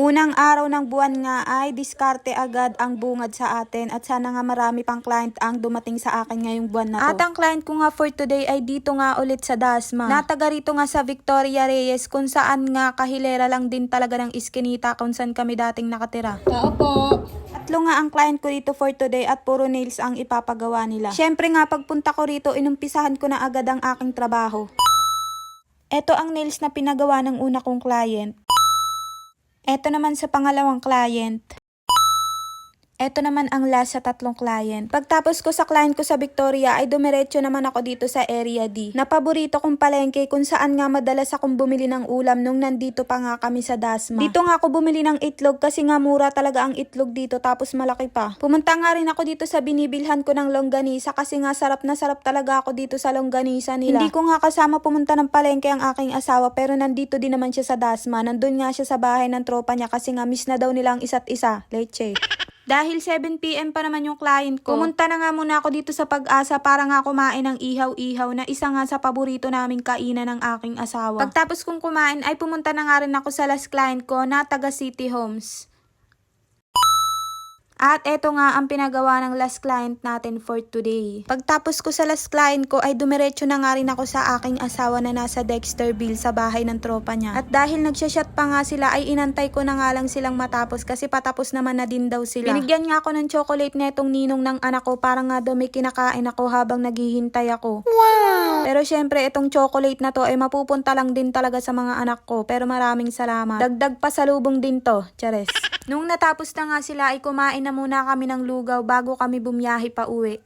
Unang araw ng buwan nga ay diskarte agad ang bungad sa atin at sana nga marami pang client ang dumating sa akin ngayong buwan na to. At ang client ko nga for today ay dito nga ulit sa Dasma. Nataga rito nga sa Victoria Reyes kung saan nga kahilera lang din talaga ng Iskinita kung saan kami dating nakatira. Tao po. Tatlo nga ang client ko dito for today at puro nails ang ipapagawa nila. Syempre nga pagpunta ko rito inumpisahan ko na agad ang aking trabaho. Ito ang nails na pinagawa ng una kong client. Ito naman sa pangalawang client. Ito naman ang last sa tatlong client. Pagtapos ko sa client ko sa Victoria ay dumiretso naman ako dito sa Area D. Na paborito kong palengke kung saan nga madalas akong bumili ng ulam nung nandito pa nga kami sa Dasma. Dito nga ako bumili ng itlog kasi nga mura talaga ang itlog dito tapos malaki pa. Pumunta nga rin ako dito sa binibilhan ko ng longganisa kasi nga sarap na sarap talaga ako dito sa longganisa nila. Hindi ko nga kasama pumunta ng palengke ang aking asawa pero nandito din naman siya sa Dasma. Nandun nga siya sa bahay ng tropa niya kasi nga miss na daw nila ang isa't isa. Leche. Dahil 7 PM pa naman yung client ko, pumunta na nga muna ako dito sa Pag-asa para nga kumain ng ihaw-ihaw na isa nga sa paborito naming kainan ng aking asawa. Pagtapos kong kumain ay pumunta na nga rin ako sa last client ko na taga City Homes. At eto nga ang pinagawa ng last client natin for today. Pagtapos ko sa last client ko ay dumiretso na nga rin ako sa aking asawa na nasa Dexterville sa bahay ng tropa niya. At dahil nagsashot pa nga sila ay inantay ko na nga lang silang matapos kasi patapos naman na din daw sila. Binigyan nga ako ng chocolate netong ninong ng anak ko para nga daw may kinakain ako habang naghihintay ako. Wow! Pero syempre itong chocolate na to ay mapupunta lang din talaga sa mga anak ko pero maraming salamat. Dagdag pasalubong din to. Chares. Nung natapos na nga sila ay kumain na muna kami ng lugaw bago kami bumiyahe pa uwi.